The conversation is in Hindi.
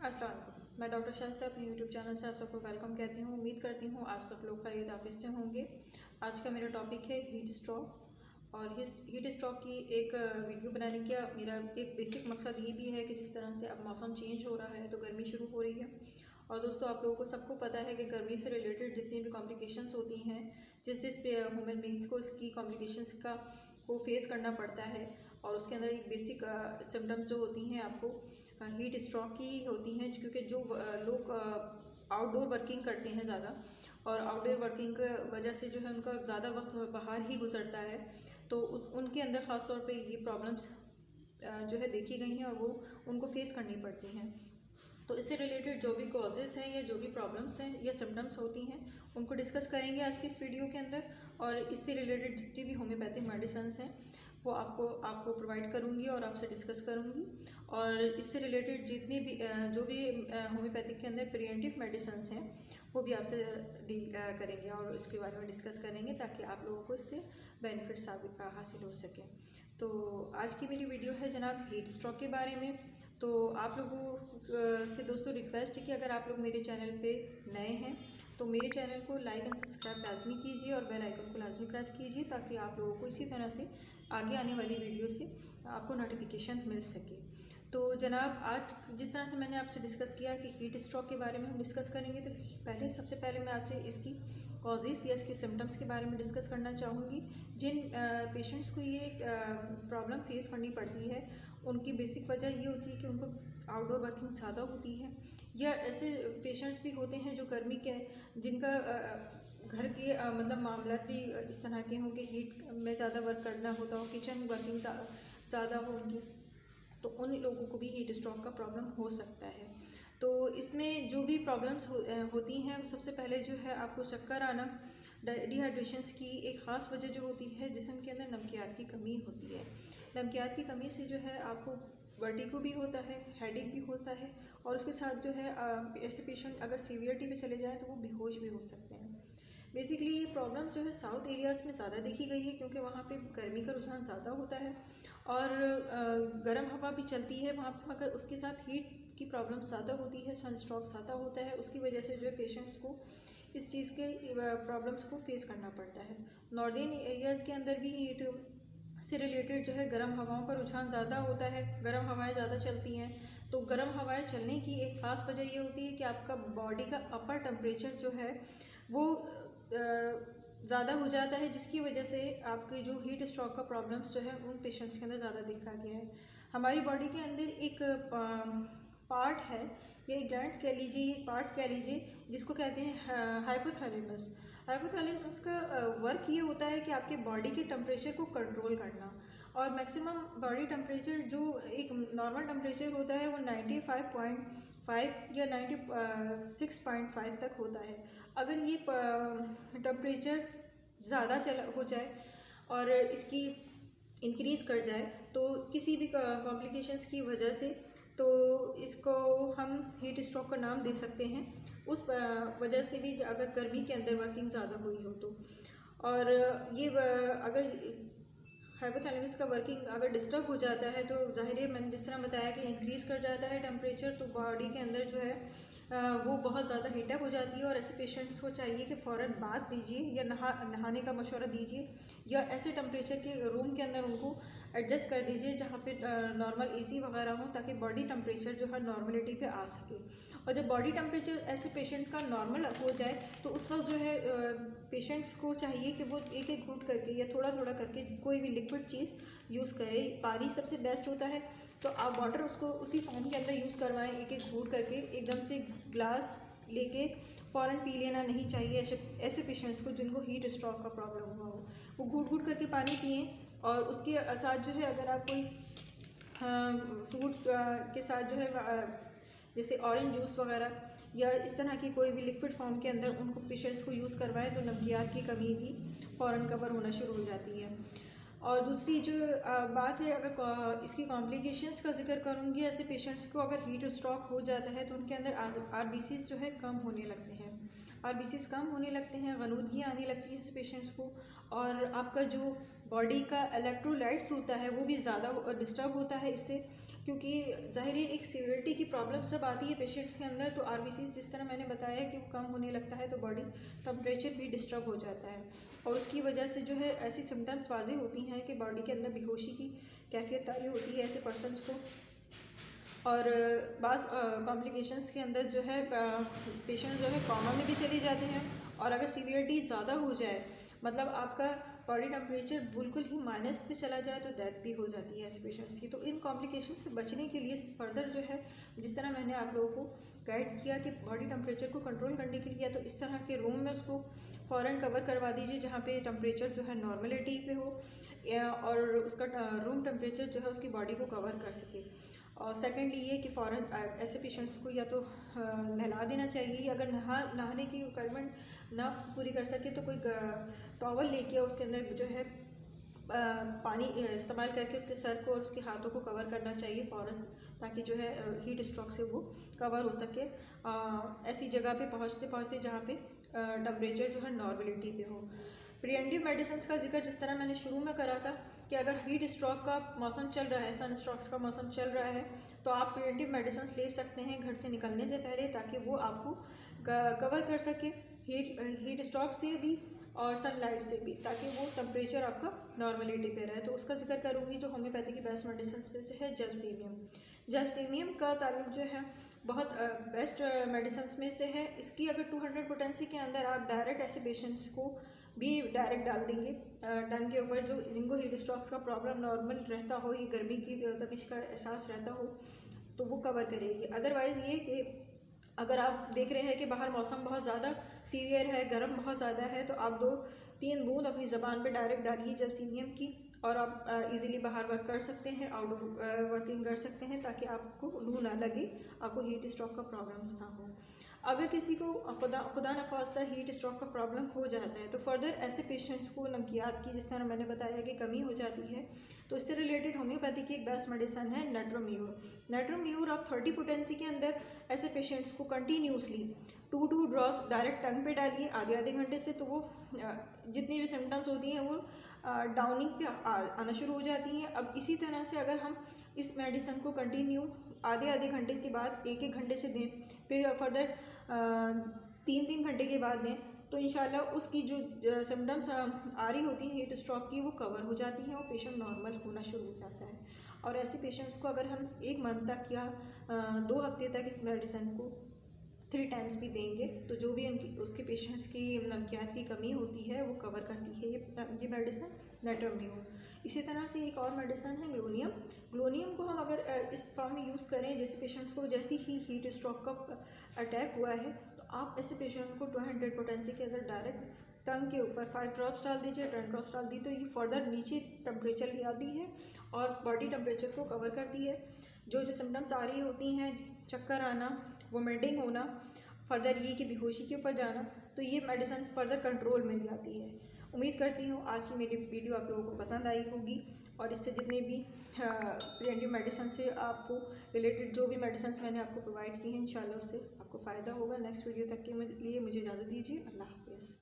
अस्सलाम वालेकुम। मैं डॉक्टर शाइस्ता अपने यूट्यूब चैनल से आप सबको वेलकम कहती हूँ। उम्मीद करती हूँ आप सब लोग खैरियत आफियत से होंगे। आज का मेरा टॉपिक है हीट स्ट्रोक। और हीट स्ट्रोक की एक वीडियो बनाने का मेरा एक बेसिक मकसद ये भी है कि जिस तरह से अब मौसम चेंज हो रहा है तो गर्मी शुरू हो रही है। और दोस्तों, आप लोगों को सबको पता है कि गर्मी से रिलेटेड जितनी भी कॉम्प्लिकेशंस होती हैं, जिस पे ह्यूमन बींग्स को इसकी कॉम्प्लिकेशंस को फेस करना पड़ता है। और उसके अंदर एक बेसिक सिम्टम्स जो होती हैं आपको हीट स्ट्रोक की होती हैं, क्योंकि जो लोग आउटडोर वर्किंग करते हैं ज़्यादा, और आउटडोर वर्किंग की वजह से जो है उनका ज़्यादा वक्त बाहर ही गुजरता है, तो उनके अंदर ख़ास तौर पे ये प्रॉब्लम्स जो है देखी गई हैं और वो उनको फेस करनी पड़ती हैं। तो इससे रिलेटेड जो भी कॉजेज़ हैं या जो भी प्रॉब्लम्स हैं या सिम्टम्स होती हैं उनको डिस्कस करेंगे आज की इस वीडियो के अंदर। और इससे रिलेटेड जितनी भी होम्योपैथिक मेडिसिन हैं वो आपको प्रोवाइड करूंगी और आपसे डिस्कस करूंगी। और इससे रिलेटेड जितनी भी जो भी होम्योपैथिक के अंदर प्रिवेंटिव मेडिसिन हैं वो भी आपसे डील करेंगे और उसके बारे में डिस्कस करेंगे, ताकि आप लोगों को इससे बेनिफिट्स हासिल हो सकें। तो आज की मेरी वीडियो है जनाब हीट स्ट्रोक के बारे में। तो आप लोगों से दोस्तों रिक्वेस्ट है कि अगर आप लोग मेरे चैनल पे नए हैं तो मेरे चैनल को लाइक एंड सब्सक्राइब लाजमी कीजिए और बेल आइकन को लाजमी प्रेस कीजिए, ताकि आप लोगों को इसी तरह से आगे आने वाली वीडियो से आपको नोटिफिकेशन मिल सके। तो जनाब, आज जिस तरह से मैंने आपसे डिस्कस किया कि हीट स्ट्रोक के बारे में हम डिस्कस करेंगे, तो सबसे पहले मैं आपसे इसकी कॉजेज़ या इसके सिम्टम्स के बारे में डिस्कस करना चाहूँगी। जिन पेशेंट्स को ये प्रॉब्लम फेस करनी पड़ती है उनकी बेसिक वजह ये होती है कि उनको आउटडोर वर्किंग ज़्यादा होती है, या ऐसे पेशेंट्स भी होते हैं जो गर्मी के जिनका घर के मतलब मामलात भी इस तरह के हों कि हीट में ज़्यादा वर्क करना होता हो, किचन वर्किंग ज़्यादा हो उनकी, तो उन लोगों को भी हीट स्ट्रोक का प्रॉब्लम हो सकता है। तो इसमें जो भी प्रॉब्लम्स होती हैं, सबसे पहले जो है आपको चक्कर आना, डिहाइड्रेशंस की एक ख़ास वजह जो होती है जिस्म के अंदर नमकियात की कमी होती है। नमकियात की कमी से जो है आपको वर्टिगो भी होता है, हेडेक भी होता है, और उसके साथ जो है ऐसे पेशेंट अगर सीवियरिटी पे चले जाएँ तो वो बेहोश भी हो सकते हैं। बेसिकली ये प्रॉब्लम जो है साउथ एरियाज़ में ज़्यादा देखी गई है, क्योंकि वहाँ पे गर्मी का रुझान ज़्यादा होता है और गर्म हवा भी चलती है वहाँ पर, मगर उसके साथ हीट की प्रॉब्लम ज़्यादा होती है, सनस्ट्रोक ज़्यादा होता है। उसकी वजह से जो है पेशेंट्स को इस चीज़ के प्रॉब्लम्स को फेस करना पड़ता है। नॉर्दर्न एरियाज़ के अंदर भी हीट से रिलेटेड जो है गर्म हवाओं का रुझान ज़्यादा होता है, गर्म हवाएं ज़्यादा चलती हैं। तो गर्म हवाएं चलने की एक ख़ास वजह ये होती है कि आपका बॉडी का अपर टेम्परेचर जो है वो ज़्यादा हो जाता है, जिसकी वजह से आपके जो हीट स्ट्रोक का प्रॉब्लम्स जो है उन पेशेंट्स के अंदर ज़्यादा देखा गया है। हमारी बॉडी के अंदर एक पार्ट है, या एक ग्लैंड कह लीजिए, एक पार्ट कह लीजिए, जिसको कहते हैं हाइपोथैलेमस। हाइपोथैलेमस का वर्क ये होता है कि आपके बॉडी के टेम्परेचर को कंट्रोल करना, और मैक्सिमम बॉडी टेम्परेचर जो एक नॉर्मल टेम्परेचर होता है वो 95.5 या 96.5 तक होता है। अगर ये टेम्परेचर ज़्यादा हो जाए और इसकी इंक्रीज़ कर जाए तो किसी भी कॉम्प्लिकेशंस की वजह से, तो इसको हम हीट स्ट्रोक का नाम दे सकते हैं। उस वजह से भी अगर गर्मी के अंदर वर्किंग ज़्यादा हुई हो तो, और ये अगर हाइपोथैलेमस का वर्किंग अगर डिस्टर्ब हो जाता है तो ज़ाहिर है मैंने जिस तरह बताया कि इंक्रीज़ कर जाता है टेम्परेचर, तो बॉडी के अंदर जो है वो बहुत ज़्यादा हीटअप हो जाती है। और ऐसे पेशेंट्स को चाहिए कि फ़ौरन बाथ दीजिए या नहाने का मशवरा दीजिए, या ऐसे टेम्परेचर के रूम के अंदर उनको एडजस्ट कर दीजिए जहाँ पे नॉर्मल एसी वगैरह हो, ताकि बॉडी टेम्परेचर जो है नॉर्मलिटी पे आ सके। और जब बॉडी टेम्परेचर ऐसे पेशेंट का नॉर्मल हो जाए तो उस वक्त जो है पेशेंट्स को चाहिए कि वो एक एक घूंट करके या थोड़ा थोड़ा करके कोई भी लिक्विड चीज़ यूज़ करें। पानी सबसे बेस्ट होता है, तो आप वाटर उसको उसी फॉर्म के अंदर यूज़ करवाएं, एक एक घूंट करके, एकदम से ग्लास लेके फ़ौरन पी लेना नहीं चाहिए। ऐसे पेशेंट्स को जिनको हीट स्ट्रोक का प्रॉब्लम हुआ हो वो घूट घूट करके पानी पिएँ। और उसके साथ जो है अगर आप कोई फ्रूट के साथ जो है जैसे ऑरेंज जूस वगैरह या इस तरह की कोई भी लिक्विड फॉर्म के अंदर उनको पेशेंट्स को यूज़ करवाएं, तो नमकियात की कमी भी फ़ौरन कवर होना शुरू हो जाती है। और दूसरी जो बात है, अगर इसकी कॉम्प्लिकेशंस का जिक्र करूँगी, ऐसे पेशेंट्स को अगर हीट स्ट्रोक हो जाता है तो उनके अंदर आरबीसीज जो है कम होने लगते हैं, आरबीसीज कम होने लगते हैं, गनूदगी आने लगती है ऐसे पेशेंट्स को, और आपका जो बॉडी का इलेक्ट्रोलाइट्स होता है वो भी ज़्यादा डिस्टर्ब होता है इससे। क्योंकि ज़ाहिर एक सीवियरिटी की प्रॉब्लम जब आती है पेशेंट्स के अंदर तो आरबीसीज जिस तरह मैंने बताया कि वो कम होने लगता है तो बॉडी टेम्परेचर भी डिस्टर्ब हो जाता है और उसकी वजह से जो है ऐसी सिम्टम्स वाज़े होती हैं कि बॉडी के अंदर बेहोशी की कैफियत तारी होती है ऐसे पर्सनस को। और बास कॉम्प्लिकेशंस के अंदर जो है पेशेंट जो है कोमा में भी चले जाते हैं और अगर सीवियरिटी ज़्यादा हो जाए मतलब आपका बॉडी टेम्परेचर बिल्कुल ही माइनस पे चला जाए तो डेथ भी हो जाती है ऐसे पेशेंट्स की। तो इन कॉम्प्लिकेशन से बचने के लिए फर्दर जो है जिस तरह मैंने आप लोगों को गाइड किया कि बॉडी टेम्परेचर को कंट्रोल करने के लिए तो इस तरह के रूम में उसको फ़ौरन कवर करवा दीजिए जहाँ पे टेम्परेचर जो है नॉर्मलिटी पे हो और उसका रूम टेम्परेचर जो है उसकी बॉडी को कवर कर सके। और सेकेंडली ये कि फ़ौरन ऐसे पेशेंट्स को या तो नहला देना चाहिए, अगर नहाने की रिक्वायरमेंट ना पूरी कर सके तो कोई टॉवल लेके उसके अंदर जो है पानी इस्तेमाल करके उसके सर को और उसके हाथों को कवर करना चाहिए फ़ौरन, ताकि जो है हीट स्ट्रोक से वो कवर हो सके ऐसी जगह पे पहुँचते पहुँचते जहाँ पे टेम्परेचर जो है नॉर्मलिटी पे हो। प्रिवेंटिव मेडिसिन का जिक्र जिस तरह मैंने शुरू में करा था कि अगर हीट स्ट्रोक का मौसम चल रहा है, सन स्ट्रोक्स का मौसम चल रहा है तो आप प्रिवेंटिव मेडिसिन ले सकते हैं घर से निकलने से पहले, ताकि वो आपको कवर कर सके हीट स्ट्रोक से भी और सनलाइट से भी, ताकि वो टेम्परेचर आपका नॉर्मलिटी पे रहे। तो उसका जिक्र करूँगी जो होम्योपैथी की बेस्ट मेडिसिन में से है जलसीमियम। जलसीमियम का ताल्लुक जो है बहुत बेस्ट मेडिसिन में से है। इसकी अगर 200 पोटेंसी के अंदर आप डायरेक्ट ऐसे पेशेंट्स को भी डायरेक्ट डाल देंगे टंग के ऊपर जो जिनको हीट स्ट्रोक्स का प्रॉब्लम नॉर्मल रहता हो, ये गर्मी की तपिश का एहसास रहता हो तो वो कवर करेगी। अदरवाइज़ ये कि अगर आप देख रहे हैं कि बाहर मौसम बहुत ज़्यादा सीवियर है, गर्म बहुत ज़्यादा है, तो आप 2-3 बूंद अपनी ज़बान पे डायरेक्ट डालिए जलसीमियम की और आप इजीली बाहर वर्क कर सकते हैं, आउटडोर वर्किंग कर सकते हैं, ताकि आपको लू ना लगे, आपको हीट स्ट्रोक का प्रॉब्लम्स ना हो। अगर किसी को खुदा न ख्वास्ता हीट स्ट्रोक का प्रॉब्लम हो जाता है तो फर्दर ऐसे पेशेंट्स को नमकियात की जिस तरह मैंने बताया कि कमी हो जाती है, तो इससे रिलेटेड होम्योपैथी की एक बेस्ट मेडिसिन है नेट्रोम्यूर। नेट्रोम्यूर आप 30 पोटेंसी के अंदर ऐसे पेशेंट्स को कंटिन्यूसली 2 ड्रॉप डायरेक्ट टंग पे डालिए आधे घंटे से, तो वो जितनी भी सिम्टम्स होती हैं वो डाउनिंग पे आना शुरू हो जाती हैं। अब इसी तरह से अगर हम इस मेडिसिन को कंटिन्यू आधे घंटे के बाद 1 घंटे से दें, फिर फर्दर 3 घंटे के बाद दें, तो इंशाल्लाह उसकी जो सिम्टम्स आ रही होती हैं हीट स्ट्रोक की वो कवर हो जाती हैं और पेशेंट नॉर्मल होना शुरू हो जाता है। और ऐसे पेशेंट्स को अगर हम 1 मंथ तक या 2 हफ्ते तक इस मेडिसिन को 3 टाइम्स भी देंगे तो जो भी उनकी उसके पेशेंट्स की नमकियात की कमी होती है वो कवर करती है ये मेडिसिन नेट्रोम्यूर। इसी तरह से एक और मेडिसिन है ग्लोनियम। ग्लोनियम को हम अगर इस फॉर्म में यूज़ करें, जैसे पेशेंट्स को जैसे ही हीट स्ट्रोक का अटैक हुआ है तो आप ऐसे पेशेंट को 200 पोटेंसी के अंदर डायरेक्ट टंग के ऊपर 5 ड्रॉप्स डाल दीजिए, 10 ड्रॉप्स डाल दी तो ये फर्दर नीचे टेम्परेचर ले आती है और बॉडी टेम्परेचर को कवर करती है। जो सिम्टम्स आ रही होती हैं, चक्कर आना, वोमिटिंग होना, फर्दर ये कि बेहोशी के ऊपर जाना, तो ये मेडिसिन फर्दर कंट्रोल में भी आती है। उम्मीद करती हूँ आज की मेरी वीडियो आप लोगों को पसंद आई होगी और इससे जितने भी प्रिवेंटिव मेडिसिन से आपको रिलेटेड जो भी मेडिसिन मैंने आपको प्रोवाइड की हैं इंशाल्लाह उससे आपको फ़ायदा होगा। नेक्स्ट वीडियो तक के लिए मुझे इजाज़त दीजिए। अल्लाह हाफ़िज़।